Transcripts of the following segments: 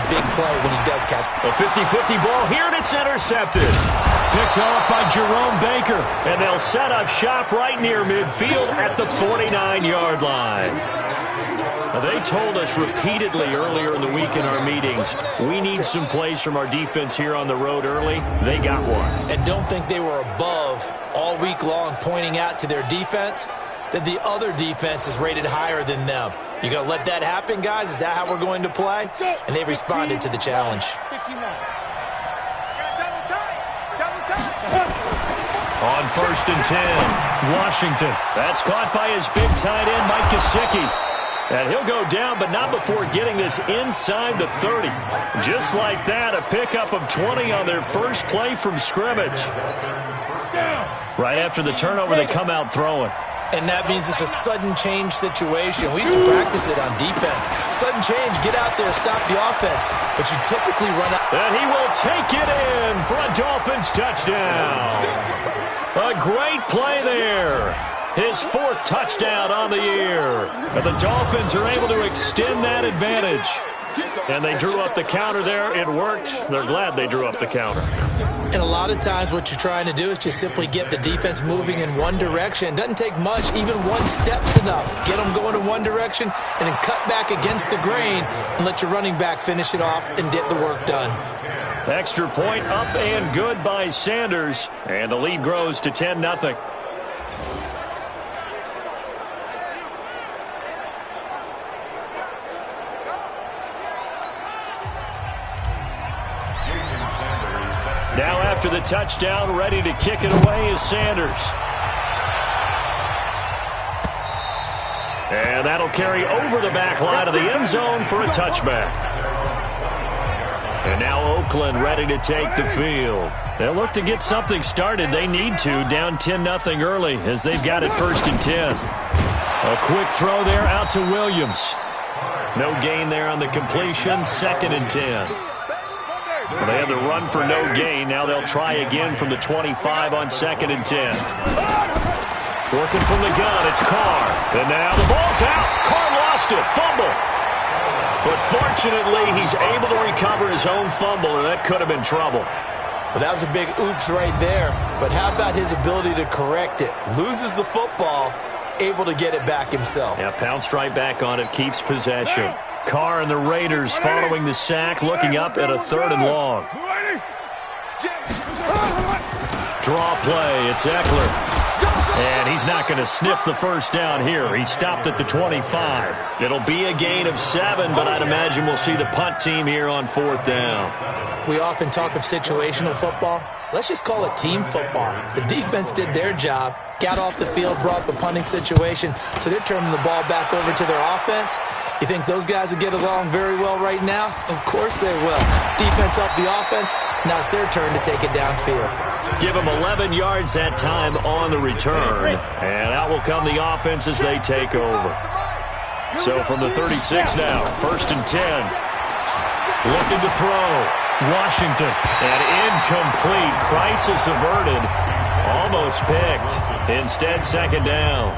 big play when he does catch. A 50-50 ball here, and it's intercepted. Picked off by Jerome Baker, and they'll set up shop right near midfield at the 49-yard line. Now, they told us repeatedly earlier in the week in our meetings, we need some plays from our defense here on the road early. They got one. And don't think they were above all week long pointing out to their defense that the other defense is rated higher than them. You going to let that happen, guys? Is that how we're going to play? And they responded to the challenge. On 1st and 10, Washington. That's caught by his big tight end, Mike Gesicki. And he'll go down, but not before getting this inside the 30. Just like that, a pickup of 20 on their first play from scrimmage. Right after the turnover, they come out throwing. And that means it's a sudden change situation. We used to practice it on defense. Sudden change, get out there, stop the offense. But you typically run out. And he will take it in for a Dolphins touchdown. A great play there. His 4th touchdown on the year. And the Dolphins are able to extend that advantage. And they drew up the counter there. It worked. They're glad they drew up the counter. And a lot of times what you're trying to do is just simply get the defense moving in one direction. Doesn't take much. Even one step's enough. Get them going in one direction and then cut back against the grain and let your running back finish it off and get the work done. Extra point up and good by Sanders. And the lead grows to 10-0. Now after the touchdown, ready to kick it away is Sanders. And that'll carry over the back line of the end zone for a touchback. And now Oakland ready to take the field. They'll look to get something started. They need to, down 10-0 early as they've got it 1st and 10. A quick throw there out to Williams. No gain there on the completion, 2nd and 10. Well, they had the run for no gain. Now they'll try again from the 25 on 2nd and 10. Working from the gun, it's Carr. And now the ball's out. Carr lost it. Fumble. But fortunately, he's able to recover his own fumble, or that could have been trouble. Well, that was a big oops right there. But how about his ability to correct it? Loses the football, able to get it back himself. Yeah, pounced right back on it, keeps possession. Carr and the Raiders following the sack, looking up at a 3rd and long. Draw play, it's Eckler. And he's not going to sniff the first down here. He stopped at the 25. It'll be a gain of 7, but I'd imagine we'll see the punt team here on 4th down. We often talk of situational football. Let's just call it team football. The defense did their job, got off the field, brought the punting situation, so they're turning the ball back over to their offense. You think those guys will get along very well right now? Of course they will. Defense up the offense. Now it's their turn to take it downfield. Give them 11 yards that time on the return. And out will come the offense as they take over. So from the 36 now, 1st and 10. Looking to throw. Washington. And incomplete. Crisis averted. Almost picked. Instead, 2nd down.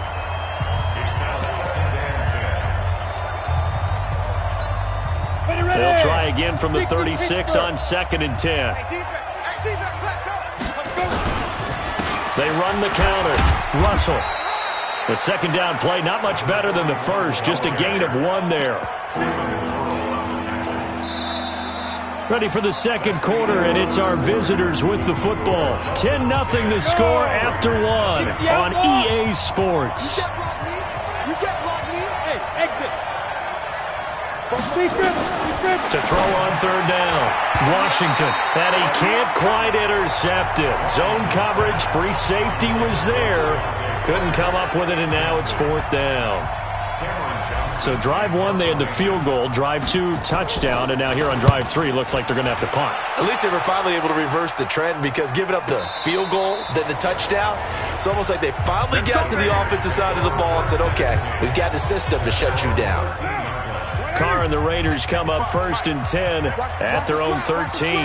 They'll try again from the 36 on 2nd and 10. They run the counter. Russell. The 2nd down play, not much better than the first. Just a gain of 1 there. Ready for the 2nd quarter, and it's our visitors with the football. 10-0 the score after 1 on EA Sports. To throw on 3rd down. Washington. And he can't quite intercept it. Zone coverage, free safety was there. Couldn't come up with it, and now it's 4th down. So drive 1, they had the field goal. Drive 2, touchdown. And now here on drive 3, looks like they're going to have to punt. At least they were finally able to reverse the trend, because giving up the field goal, then the touchdown, it's almost like they finally got to the offensive side of the ball and said, okay, we've got the system to shut you down. Carr and the Raiders come up 1st and 10 at their own 13.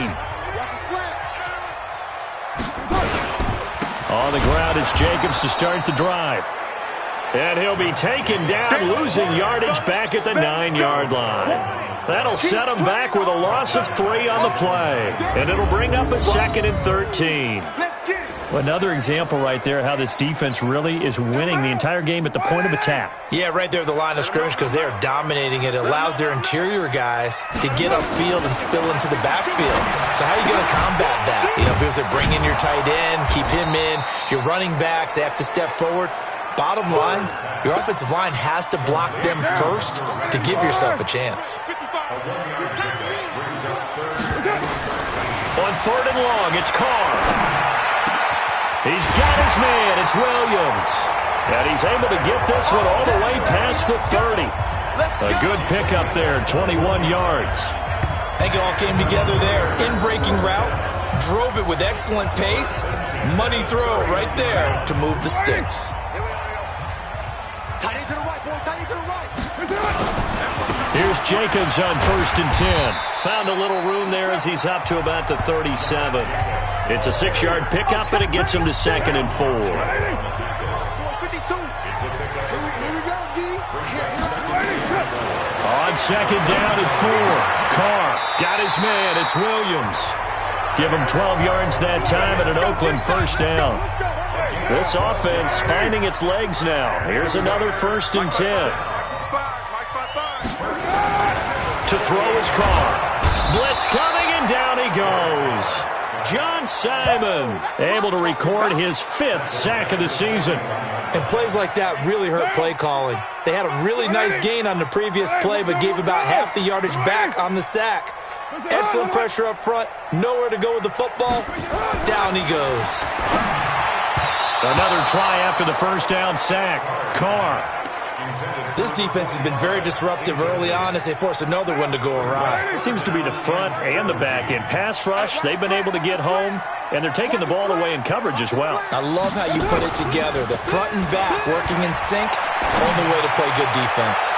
On the ground, it's Jacobs to start the drive. And he'll be taken down, losing yardage back at the 9-yard line. That'll set them back with a loss of 3 on the play. And it'll bring up a 2nd and 13. Another example right there how this defense really is winning the entire game at the point of attack. Yeah, right there at the line of scrimmage because they are dominating it. It allows their interior guys to get upfield and spill into the backfield. So how are you going to combat that? You know, because they bring in your tight end, keep him in. Your running backs, they have to step forward. Bottom line, your offensive line has to block them first to give yourself a chance. On 3rd and long, it's Carr. He's got his man. It's Williams. And he's able to get this one all the way past the 30. A good pickup there, 21 yards. I think it all came together there. In-breaking route, drove it with excellent pace. Money throw right there to move the sticks. Here's Jacobs on 1st and 10. Found a little room there as he's up to about the 37. It's a 6-yard pickup, and it gets him to 2nd and 4. On 2nd down and 4. Carr got his man. It's Williams. Give him 12 yards that time and an Oakland 1st down. This offense finding its legs now. Here's another 1st and 10. To throw his Carr. Blitz coming, and down he goes. John Simon able to record his 5th sack of the season. And plays like that really hurt play calling. They had a really nice gain on the previous play, but gave about half the yardage back on the sack. Excellent pressure up front. Nowhere to go with the football. Down he goes. Another try after the 1st down sack. Carr. This defense has been very disruptive early on as they force another one to go awry. It seems to be the front and the back end. Pass rush, they've been able to get home, and they're taking the ball away in coverage as well. I love how you put it together. The front and back working in sync, only way to play good defense.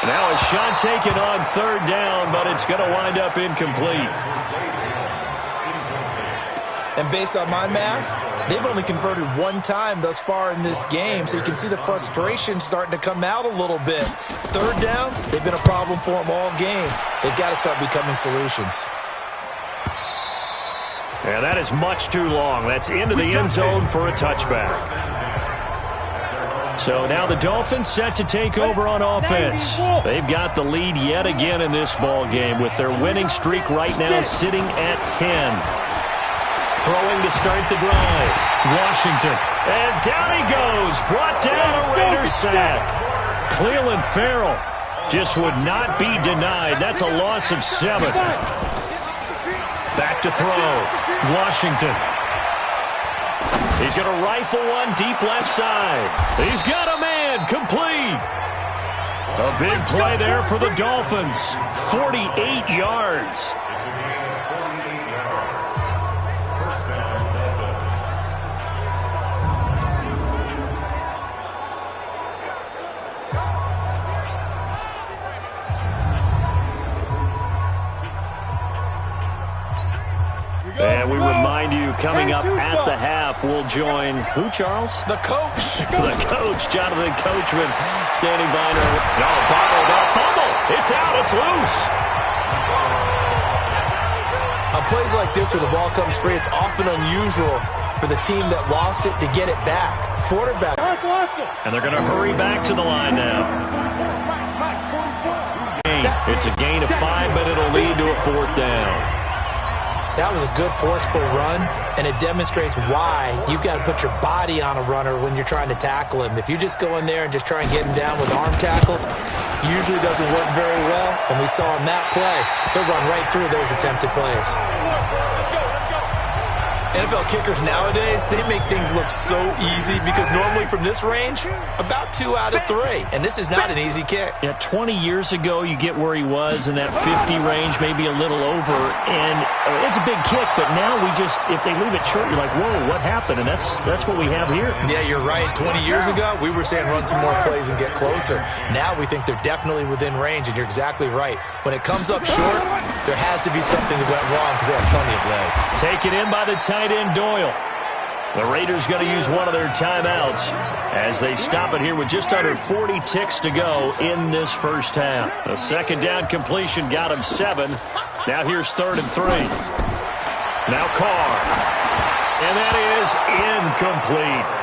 Now a shot taken on 3rd down, but it's going to wind up incomplete. And based on my math, they've only converted 1 time thus far in this game, so you can see the frustration starting to come out a little bit. 3rd downs, they've been a problem for them all game. They've got to start becoming solutions. And that is much too long. That's into the end zone for a touchback. So now the Dolphins set to take over on offense. They've got the lead yet again in this ball game with their winning streak right now sitting at 10. Throwing to start the drive. Washington. And down he goes. Brought down a Raiders sack. Cleveland Farrell just would not be denied. That's a loss of 7. Back to throw. Washington. He's going to rifle one deep left side. He's got a man. Complete. A big play there for the Dolphins. 48 yards. And we remind you, coming up at the half, we'll join who, Charles? The coach. The coach, Jonathan Coachman, standing by. No, bottled up. Fumble. It's out. It's loose. On plays like this where the ball comes free, it's often unusual for the team that lost it to get it back. Quarterback. And they're going to hurry back to the line now. It's a gain of 5, but it'll lead to a 4th down. That was a good forceful run, and it demonstrates why you've got to put your body on a runner when you're trying to tackle him. If you just go in there and just try and get him down with arm tackles, usually doesn't work very well, and we saw in that play, he'll run right through those attempted plays. NFL kickers nowadays, they make things look so easy because normally from this range, about 2 out of 3. And this is not an easy kick. Yeah, 20 years ago, you get where he was in that 50 range, maybe a little over. And it's a big kick, but now we just, if they leave it short, you're like, whoa, what happened? And that's what we have here. Yeah, you're right. 20 years ago, we were saying run some more plays and get closer. Now we think they're definitely within range, and you're exactly right. When it comes up short, there has to be something that went wrong because they have plenty of leg. Taken in by the tight end Doyle. The Raiders going to use one of their timeouts as they stop it here with just under 40 ticks to go in this first half. A second down completion got him 7. Now here's 3rd and 3. Now Carr. And that is incomplete.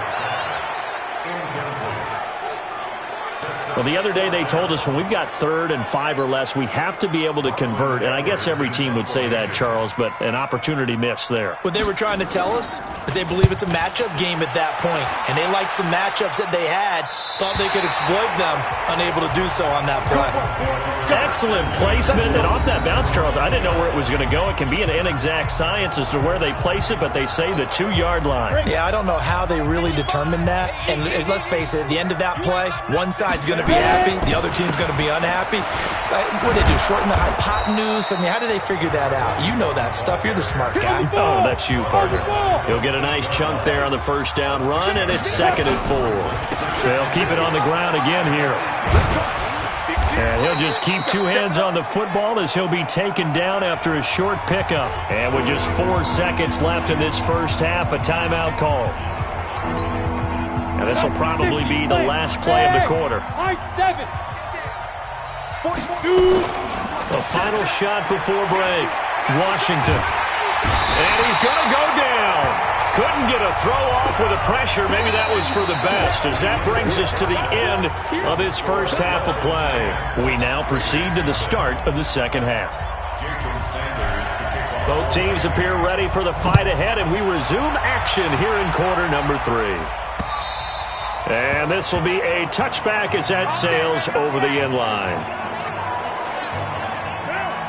Well, the other day they told us when we've got 3rd and 5 or less, we have to be able to convert. And I guess every team would say that, Charles, but an opportunity missed there. What they were trying to tell us is they believe it's a matchup game at that point. And they liked some matchups that they had, thought they could exploit them, unable to do so on that play. Excellent placement. And off that bounce, Charles, I didn't know where it was going to go. It can be an inexact science as to where they place it, but they say the 2-yard line. Yeah, I don't know how they really determined that. And let's face it, at the end of that play, one side's going to be happy, the other team's going to be unhappy. So what do they do, shorten the hypotenuse? I mean, how do they figure that out? You know that stuff. You're the smart guy. Oh, that's you, partner. He'll get a nice chunk there on the first down run, and it's 2nd and 4. They'll keep it on the ground again here. And he'll just keep 2 hands on the football as he'll be taken down after a short pickup. And with just 4 seconds left in this first half, a timeout call. And this will probably be the last play of the quarter. The final shot before break. Washington. And he's going to go down. Couldn't get a throw off with the pressure. Maybe that was for the best, as that brings us to the end of this first half of play. We now proceed to the start of the second half. Both teams appear ready for the fight ahead, and we resume action here in quarter number 3. And this will be a touchback as that sails over the end line.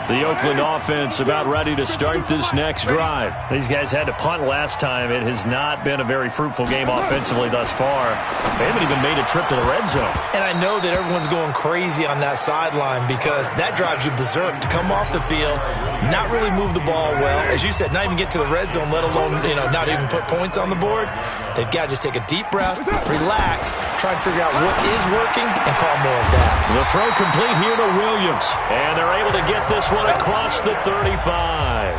The Oakland offense about ready to start this next drive. These guys had to punt last time. It has not been a very fruitful game offensively thus far. They haven't even made a trip to the red zone. And I know that everyone's going crazy on that sideline because that drives you berserk to come off the field, not really move the ball well. As you said, not even get to the red zone, let alone, not even put points on the board. They've got to just take a deep breath, relax, try and figure out what is working, and call more of that. The throw complete here to Williams. And they're able to get this one across the 35.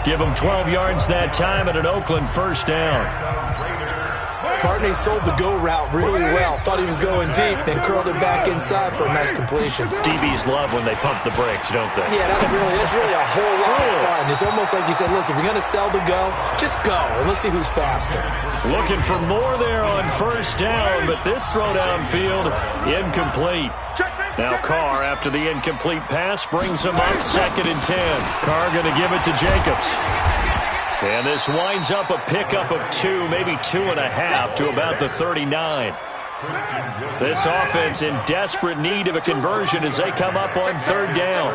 Give them 12 yards that time and an Oakland first down. Partney sold the go route really well. Thought he was going deep, then curled it back inside for a nice completion. DBs love when they pump the brakes, don't they? Yeah, that's really a whole lot of fun. It's almost like you said, listen, if you're going to sell the go, just go, and let's see who's faster. Looking for more there on first down, but this throw downfield, incomplete. Now Carr, after the incomplete pass, brings him up 2nd and 10. Carr going to give it to Jacobs. And this winds up a pickup of 2, maybe 2.5 to about the 39. This offense in desperate need of a conversion as they come up on 3rd down.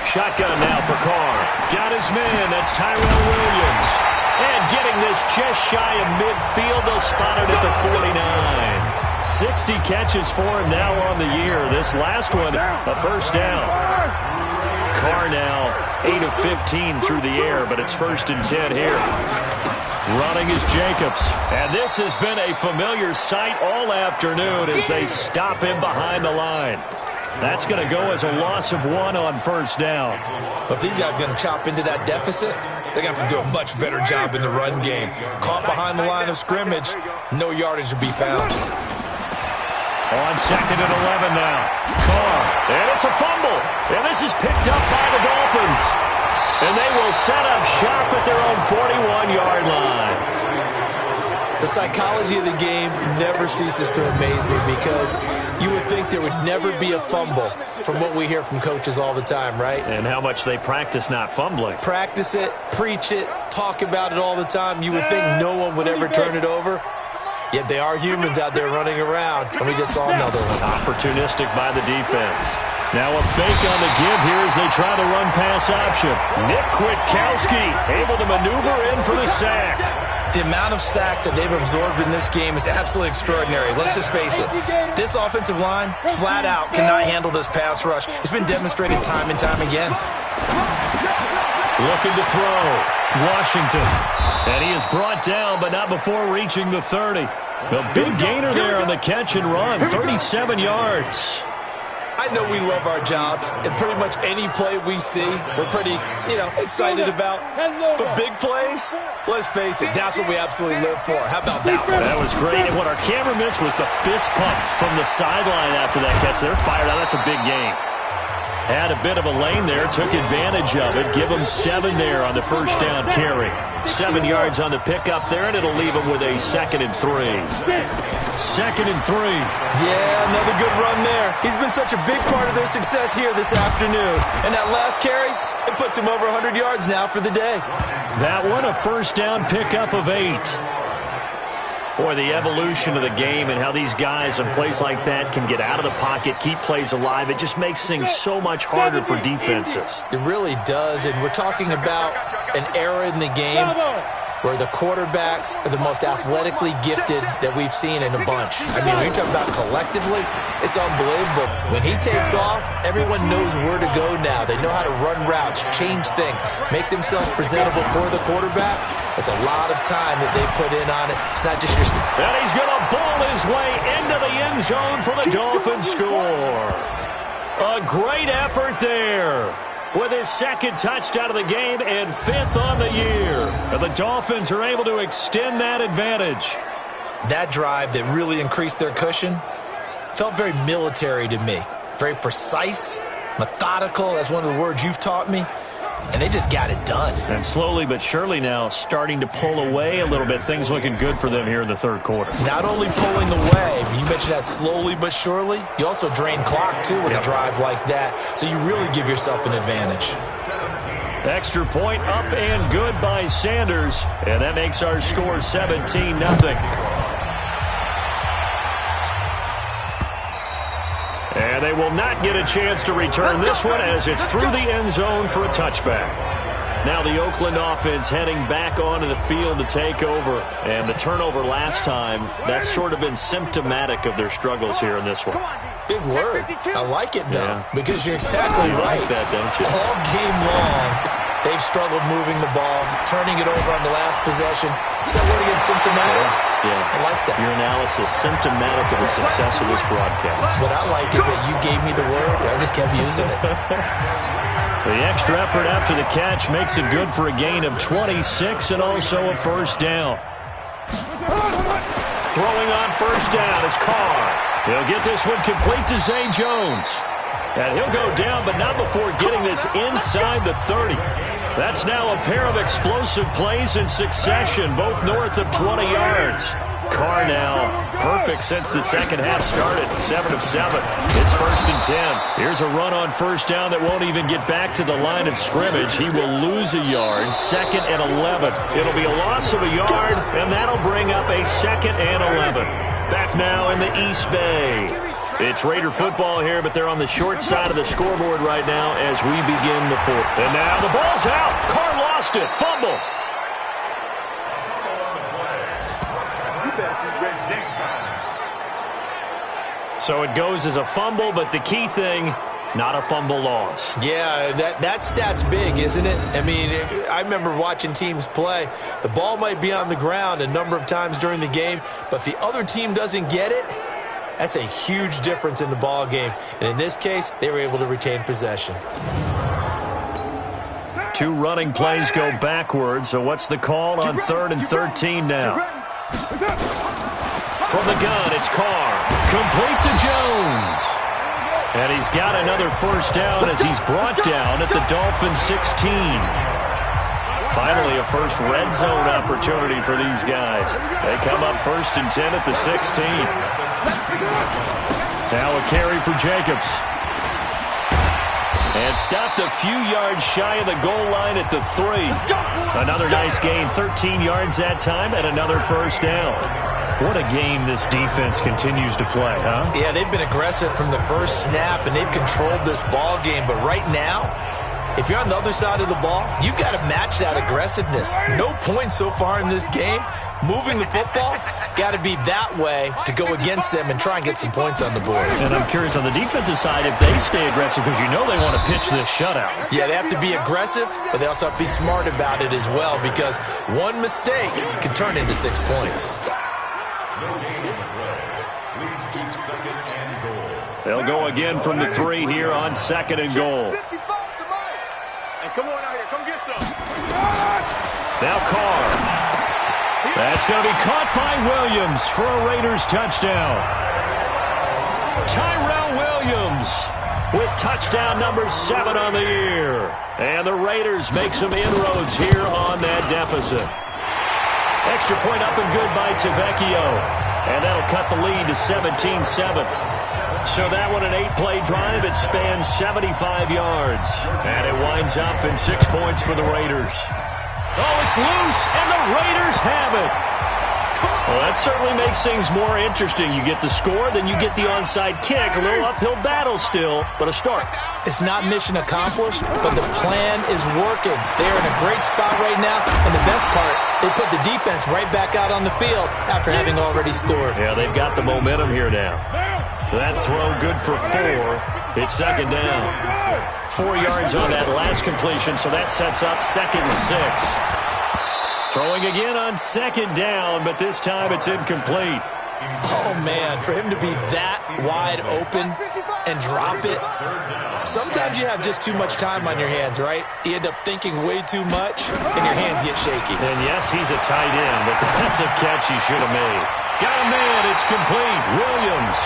Shotgun now for Carr. Got his man. That's Tyrell Williams. And getting this just shy of midfield, they'll spot it at the 49. 60 catches for him now on the year. This last one, a first down. Carr now 8 of 15 through the air, but it's 1st and 10 here. Running is Jacobs. And this has been a familiar sight all afternoon as they stop him behind the line. That's going to go as a loss of 1 on first down. But if these guys are going to chop into that deficit, they're going to have to do a much better job in the run game. Caught behind the line of scrimmage, no yardage to be found. On 2nd and 11 now. Carr. And it's a fumble. And this is picked up by the Dolphins. And they will set up shop at their own 41-yard line. The psychology of the game never ceases to amaze me because you would think there would never be a fumble from what we hear from coaches all the time, right? And how much they practice not fumbling. Practice it, preach it, talk about it all the time. You would think no one would ever turn it over. Yet they are humans out there running around, and we just saw another one. Opportunistic by the defense. Now a fake on the give here as they try the run-pass option. Nick Kwiatkowski able to maneuver in for the sack. The amount of sacks that they've absorbed in this game is absolutely extraordinary. Let's just face it. This offensive line, flat out, cannot handle this pass rush. It's been demonstrated time and time again. Looking to throw. Washington. And he is brought down, but not before reaching the 30. The big gainer there on the catch and run, 37 yards. I know we love our jobs, and pretty much any play we see, we're pretty, excited about. But big plays, let's face it, that's what we absolutely live for. How about that one? That was great. And what our camera missed was the fist pump from the sideline after that catch. They're fired out. That's a big game. Had a bit of a lane there, took advantage of it. Give them 7 there on the first down carry. 7 yards on the pickup there, and it'll leave them with a 2nd and 3. 2nd and 3. Yeah, another good run there. He's been such a big part of their success here this afternoon. And that last carry, it puts him over 100 yards now for the day. That one, a first down pickup of 8. Boy, the evolution of the game and how these guys in plays like that can get out of the pocket, keep plays alive, it just makes things so much harder for defenses. It really does, and we're talking about an era in the game where the quarterbacks are the most athletically gifted that we've seen in a bunch. I mean, when you talk about collectively, it's unbelievable. When he takes off, everyone knows where to go now. They know how to run routes, change things, make themselves presentable for the quarterback. It's a lot of time that they put in on it. It's not just your... And he's going to ball his way into the end zone for the Dolphins score. A great effort there, with his 2nd touchdown of the game and 5th on the year. And the Dolphins are able to extend that advantage. That drive that really increased their cushion felt very military to me. Very precise, methodical. That's one of the words you've taught me. And they just got it done. And slowly but surely now starting to pull away a little bit. Things looking good for them here in the 3rd quarter. Not only pulling away, you mentioned that slowly but surely, you also drain clock, too, with a drive like that. So you really give yourself an advantage. Extra point up and good by Sanders. And that makes our score 17-0. And they will not get a chance to return this one as it's through the end zone for a touchback. Now the Oakland offense heading back onto the field to take over. And the turnover last time, that's sort of been symptomatic of their struggles here in this one. Big word. I like it, though, because you're exactly right. You like that, don't you? All game long, they've struggled moving the ball, turning it over on the last possession. Is that word again, symptomatic? Yeah. I like that. Your analysis, symptomatic of the success of this broadcast. What I like is that you gave me the word, and I just kept using it. The extra effort after the catch makes it good for a gain of 26 and also a first down. Throwing on first down is Carr. He'll get this one complete to Zay Jones. And he'll go down, but not before getting this inside the 30. That's now a pair of explosive plays in succession, both north of 20 yards. Carr now perfect since the second half started, 7 of 7. It's 1st and 10. Here's a run on first down that won't even get back to the line of scrimmage. He will lose a yard, 2nd and 11. It'll be a loss of a yard, and that'll bring up a 2nd and 11. Back now in the East Bay. It's Raider football here, but they're on the short side of the scoreboard right now as we begin the 4th. And now the ball's out. Carr lost it. Fumble. So it goes as a fumble, but the key thing, not a fumble loss. Yeah, that stat's big, isn't it? I mean, I remember watching teams play. The ball might be on the ground a number of times during the game, but the other team doesn't get it. That's a huge difference in the ball game. And in this case, they were able to retain possession. 2 running plays go backwards. So what's the call on 3rd and 13 now? From the gun, it's Carr. Complete to Jones. And he's got another first down as he's brought down at the Dolphins 16. Finally, a first red zone opportunity for these guys. They come up 1st and 10 at the 16. Now a carry for Jacobs. And stopped a few yards shy of the goal line at the 3. Another nice gain, 13 yards that time, and another first down. What a game this defense continues to play, huh? Yeah, they've been aggressive from the first snap, and they've controlled this ball game. But right now, if you're on the other side of the ball, you've got to match that aggressiveness. No points so far in this game. Moving the football, got to be that way to go against them and try and get some points on the board. And I'm curious on the defensive side if they stay aggressive because you know they want to pitch this shutout. Yeah, they have to be aggressive, but they also have to be smart about it as well because one mistake can turn into 6 points. No gain on the play. Leads to 2nd and goal. They'll go again from the 3 here on 2nd and goal. Come on out here. Come get some. Now Carr. That's going to be caught by Williams for a Raiders touchdown. Tyrell Williams with touchdown number 7 on the year. And the Raiders make some inroads here on that deficit. Extra point up and good by Tavecchio. And that'll cut the lead to 17-7. So that one, an 8-play drive. It spans 75 yards. And it winds up in 6 points for the Raiders. Oh, it's loose, and the Raiders have it. Well, that certainly makes things more interesting. You get the score, then you get the onside kick. A little uphill battle still, but a start. It's not mission accomplished, but the plan is working. They're in a great spot right now, and the best part, they put the defense right back out on the field after having already scored. Yeah, they've got the momentum here now. That throw good for 4. It's 2nd down. 4 yards on that last completion, so that sets up 2nd and 6. Throwing again on 2nd down, but this time it's incomplete. Oh, man, for him to be that wide open and drop it. Sometimes you have just too much time on your hands, right? You end up thinking way too much, and your hands get shaky. And yes, he's a tight end, but that's a catch he should have made. Got a man, it's complete. Williams.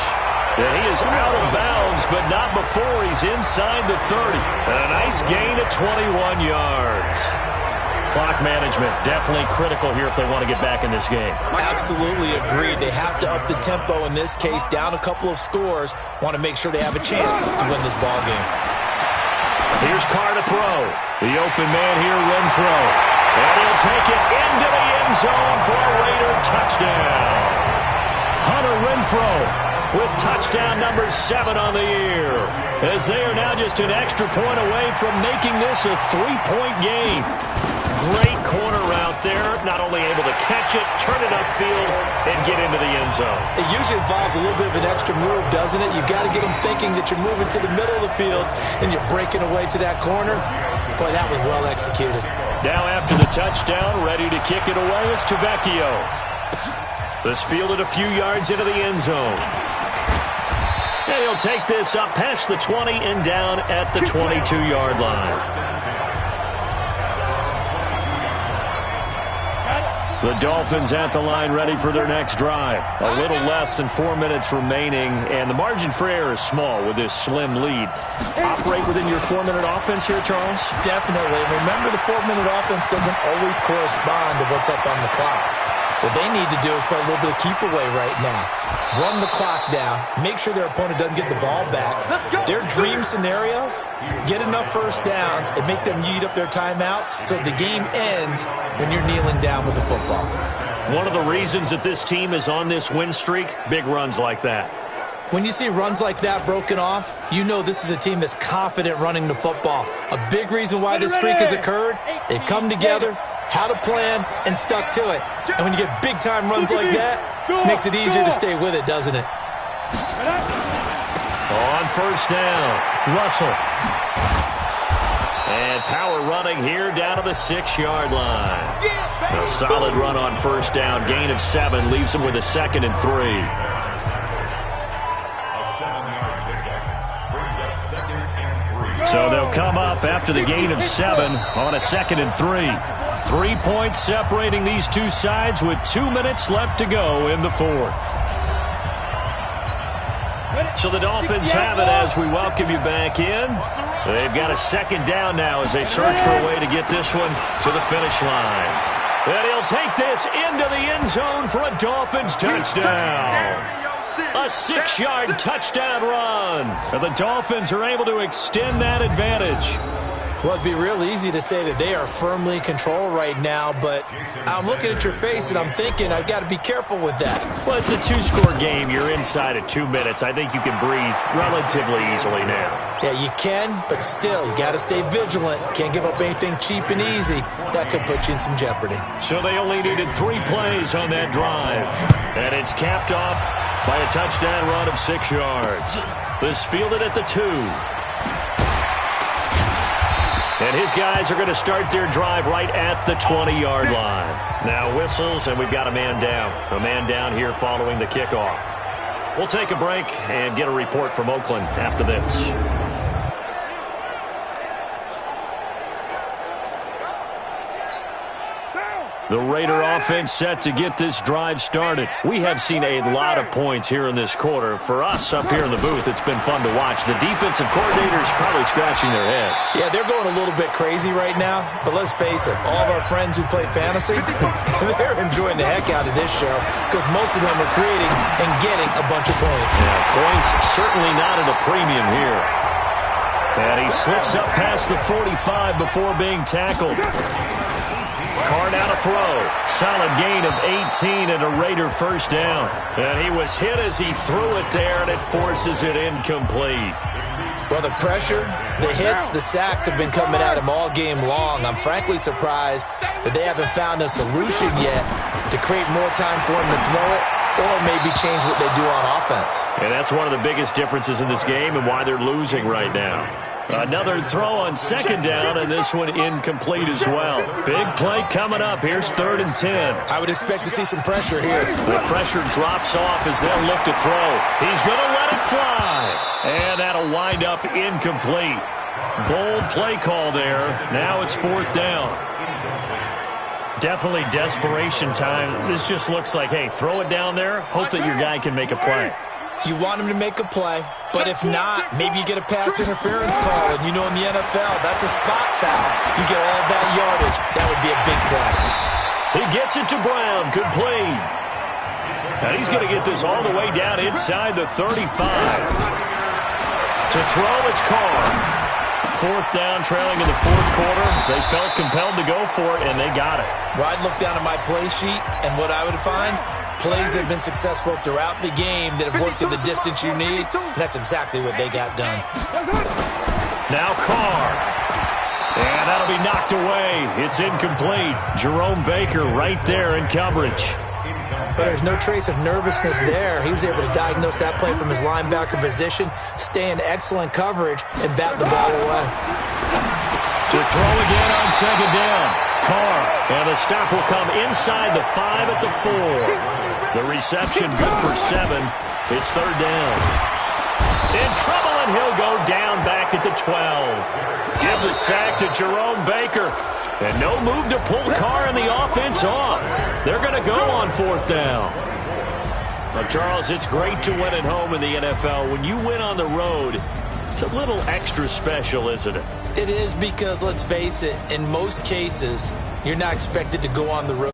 And he is out of bounds, but not before he's inside the 30. And a nice gain of 21 yards. Clock management, definitely critical here if they want to get back in this game. Absolutely agreed. They have to up the tempo in this case, down a couple of scores. Want to make sure they have a chance to win this ball game. Here's Carr to throw. The open man here, Renfro. And he'll take it into the end zone for a Raider touchdown. Hunter Renfro with touchdown number 7 on the year, as they are now just an extra point away from making this a 3-point game. Great corner route there, not only able to catch it, turn it upfield, and get into the end zone. It usually involves a little bit of an extra move, doesn't it? You've got to get them thinking that you're moving to the middle of the field and you're breaking away to that corner. Boy, that was well executed. Now after the touchdown, ready to kick it away is Tavecchio. This fielded a few yards into the end zone. And he'll take this up past the 20 and down at the 22-yard line. The Dolphins at the line ready for their next drive. A little less than 4 minutes remaining, and the margin for error is small with this slim lead. Operate within your 4-minute offense here, Charles? Definitely. Remember, the 4-minute offense doesn't always correspond to what's up on the clock. What they need to do is play a little bit of keep away right now. Run the clock down. Make sure their opponent doesn't get the ball back. Their dream scenario, get enough first downs and make them eat up their timeouts so the game ends when you're kneeling down with the football. One of the reasons that this team is on this win streak, big runs like that. When you see runs like that broken off, you know this is a team that's confident running the football. A big reason why this streak has occurred, they've come together, had a plan, and stuck to it. And when you get big-time runs like that, it makes it easier to stay with it, doesn't it? On first down, Russell. And power running here down to the 6-yard line. A solid run on first down, gain of 7, leaves them with a 2nd and 3. So they'll come up after the gain of 7 on a 2nd and 3. 3 points separating these two sides with 2 minutes left to go in the 4th. So the Dolphins have it as we welcome you back in. They've got a 2nd down now as they search for a way to get this one to the finish line. And he'll take this into the end zone for a Dolphins touchdown. A 6-yard touchdown run. And the Dolphins are able to extend that advantage. Well, it'd be real easy to say that they are firmly in control right now, but I'm looking at your face and I'm thinking I've got to be careful with that. Well, it's a 2-score game. You're inside of 2 minutes. I think you can breathe relatively easily now. Yeah, you can, but still, you got to stay vigilant. Can't give up anything cheap and easy. That could put you in some jeopardy. So they only needed 3 plays on that drive. And it's capped off by a touchdown run of 6 yards. This fielded at the 2. And his guys are going to start their drive right at the 20-yard line. Now whistles, and we've got a man down. A man down here following the kickoff. We'll take a break and get a report from Oakland after this. The Raider offense set to get this drive started. We have seen a lot of points here in this quarter. For us up here in the booth, it's been fun to watch. The defensive coordinators probably scratching their heads. Yeah, they're going a little bit crazy right now, but let's face it, all of our friends who play fantasy, they're enjoying the heck out of this show because most of them are creating and getting a bunch of points. Yeah, points certainly not at a premium here. And he slips up past the 45 before being tackled. Carr now to throw. Solid gain of 18 and a Raider first down. And he was hit as he threw it there, and it forces it incomplete. Well, the pressure, the hits, the sacks have been coming at him all game long. I'm frankly surprised that they haven't found a solution yet to create more time for him to throw it or maybe change what they do on offense. And that's one of the biggest differences in this game and why they're losing right now. Another throw on second down, and this one incomplete as well. Big play coming up. Here's 3rd and 10. I would expect to see some pressure here. The pressure drops off as they'll look to throw. He's going to let it fly. And that'll wind up incomplete. Bold play call there. Now it's 4th down. Definitely desperation time. This just looks like, hey, throw it down there. Hope that your guy can make a play. You want him to make a play, but if not, maybe you get a pass interference call, and you know in the NFL, that's a spot foul. You get all that yardage. That would be a big play. He gets it to Brown. Complete. Now he's going to get this all the way down inside the 35. To throw, it's Carr. 4th down, trailing in the 4th quarter. They felt compelled to go for it, and they got it. Well, I'd look down at my play sheet, and what I would find, plays that have been successful throughout the game that have worked to the distance you need, and that's exactly what they got done. Now Carr. And that'll be knocked away. It's incomplete. Jerome Baker right there in coverage. But there's no trace of nervousness there. He was able to diagnose that play from his linebacker position, stay in excellent coverage, and bat the ball away. To throw again on second down. Carr. And the stop will come inside the 5 at the 4. The reception good for 7. It's 3rd down. In trouble, and he'll go down back at the 12. Give the sack to Jerome Baker. And no move to pull Carr and the offense off. They're going to go on 4th down. Now, Charles, it's great to win at home in the NFL. When you win on the road, it's a little extra special, isn't it? It is because, let's face it, in most cases, you're not expected to go on the road.